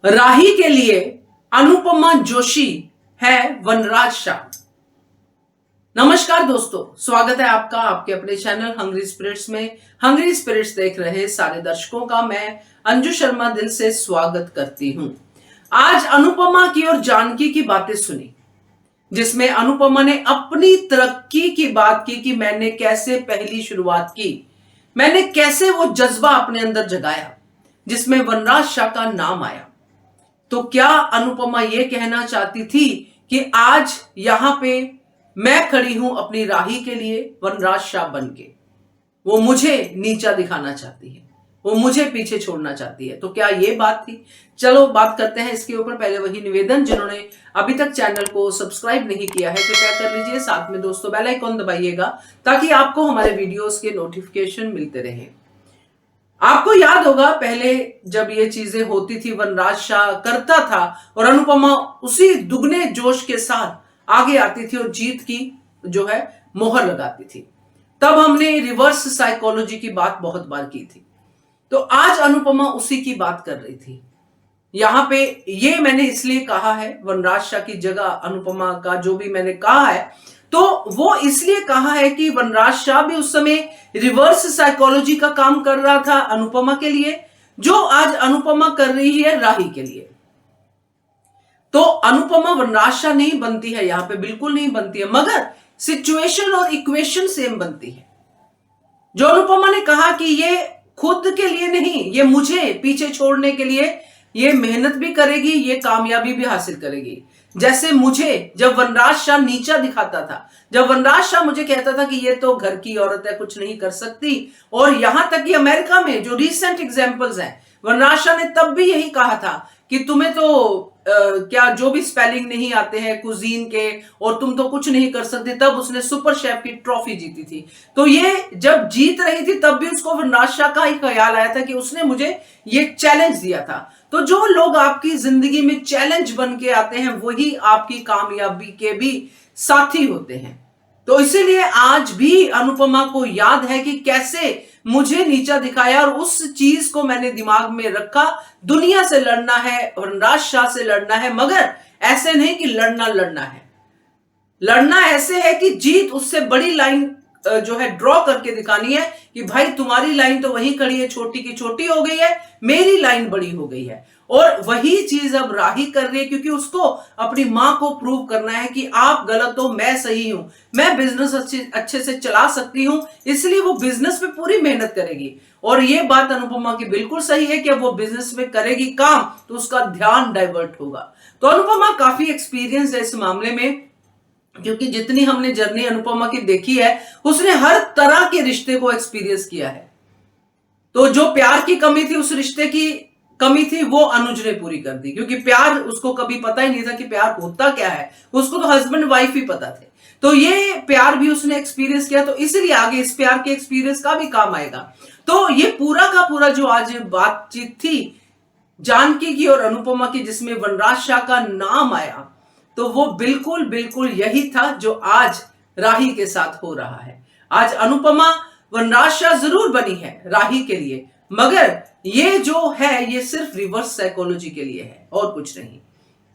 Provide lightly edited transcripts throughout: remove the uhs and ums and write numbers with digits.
राही के लिए अनुपमा जोशी है वनराज शाह। नमस्कार दोस्तों, स्वागत है आपका आपके अपने चैनल हंग्री स्पिरिट्स में। हंग्री स्पिरिट्स देख रहे सारे दर्शकों का मैं अंजू शर्मा दिल से स्वागत करती हूं। आज अनुपमा की और जानकी की बातें सुनी, जिसमें अनुपमा ने अपनी तरक्की की बात की कि मैंने कैसे पहली शुरुआत की, मैंने कैसे वो जज्बा अपने अंदर जगाया जिसमें वनराज शाह का नाम आया। तो क्या अनुपमा ये कहना चाहती थी कि आज यहां पे मैं खड़ी हूं अपनी राही के लिए वनराज शाह बनके? वो मुझे नीचा दिखाना चाहती है, वो मुझे पीछे छोड़ना चाहती है। तो क्या ये बात थी? चलो बात करते हैं इसके ऊपर। पहले वही निवेदन, जिन्होंने अभी तक चैनल को सब्सक्राइब नहीं किया है कृपया कर लीजिए, साथ में दोस्तों बेल आइकॉन दबाइएगा ताकि आपको हमारे वीडियोस के नोटिफिकेशन मिलते रहें। आपको याद होगा पहले जब ये चीजें होती थी, वनराज शाह करता था और अनुपमा उसी दुगने जोश के साथ आगे आती थी और जीत की जो है मोहर लगाती थी। तब हमने रिवर्स साइकोलॉजी की बात बहुत बार की थी। तो आज अनुपमा उसी की बात कर रही थी। यहां पे ये मैंने इसलिए कहा है, वनराज शाह की जगह अनुपमा का जो भी मैंने कहा है, तो वो इसलिए कहा है कि वनराज शाह भी उस समय रिवर्स साइकोलॉजी का काम कर रहा था अनुपमा के लिए, जो आज अनुपमा कर रही है राही के लिए। तो अनुपमा वनराज शाह नहीं बनती है, यहां पे बिल्कुल नहीं बनती है, मगर सिचुएशन और इक्वेशन सेम बनती है। जो अनुपमा ने कहा कि ये खुद के लिए नहीं, ये मुझे पीछे छोड़ने के लिए ये मेहनत भी करेगी, ये कामयाबी भी हासिल करेगी। जैसे मुझे जब वनराज शाह नीचा दिखाता था, जब वनराज शाह मुझे कहता था कि ये तो घर की औरत है, कुछ नहीं कर सकती, और यहां तक कि अमेरिका में जो रिसेंट एग्जांपल्स हैं, वनराज शाह ने तब भी यही कहा था कि तुम्हें तो क्या जो भी स्पेलिंग नहीं आते हैं कुजीन के, और तुम तो कुछ नहीं कर सकते। तब उसने सुपर शेफ की ट्रॉफी जीती थी। तो ये जब जीत रही थी तब भी उसको वनराज शाह का ही ख्याल आया था कि उसने मुझे ये चैलेंज दिया था। तो जो लोग आपकी जिंदगी में चैलेंज बन के आते हैं वही आपकी कामयाबी के भी साथी होते हैं। तो इसीलिए आज भी अनुपमा को याद है कि कैसे मुझे नीचा दिखाया, और उस चीज को मैंने दिमाग में रखा। दुनिया से लड़ना है, वनराज शाह से लड़ना है, मगर ऐसे नहीं कि लड़ना है। लड़ना ऐसे है कि जीत उससे बड़ी लाइन जो है ड्रॉ करके दिखानी है कि भाई तुम्हारी लाइन तो वहीं खड़ी है, छोटी की छोटी हो गई है, मेरी लाइन बड़ी हो गई है। और वही चीज अब राही कर रही है, क्योंकि उसको अपनी मां को प्रूव करना है कि आप गलत हो, मैं सही हूं, मैं बिजनेस अच्छे से चला सकती हूं। इसलिए वो बिजनेस पे पूरी मेहनत करेगी। और ये बात अनुपमा की बिल्कुल सही है कि अब वो बिजनेस में करेगी काम तो उसका ध्यान डाइवर्ट होगा। तो अनुपमा काफी एक्सपीरियंस है इस मामले में, क्योंकि जितनी हमने जर्नी अनुपमा की देखी है, उसने हर तरह के रिश्ते को एक्सपीरियंस किया है। तो जो प्यार की कमी थी, उस रिश्ते की कमी थी, वो अनुज ने पूरी कर दी, क्योंकि प्यार उसको कभी पता ही नहीं था कि प्यार होता क्या है। उसको तो हस्बैंड वाइफ ही पता थे। तो ये प्यार भी उसने एक्सपीरियंस किया, तो इसलिए आगे इस प्यार के एक्सपीरियंस का भी काम आएगा। तो ये पूरा का पूरा जो आज बातचीत थी जानकी की और अनुपमा की, जिसमें वनराज शाह का नाम आया, तो वो बिल्कुल बिल्कुल यही था जो आज राही के साथ हो रहा है। आज अनुपमा वनराज शाह जरूर बनी है राही के लिए, मगर ये जो है ये सिर्फ रिवर्स साइकोलॉजी के लिए है और कुछ नहीं।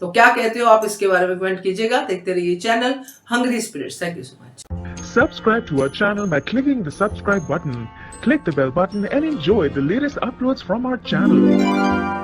तो क्या कहते हो आप, इसके बारे में कमेंट कीजिएगा। देखते रहिए channel hungry spirits. Thank you so much. Subscribe to our channel by clicking the subscribe button. Click the bell button and enjoy the latest uploads from our channel.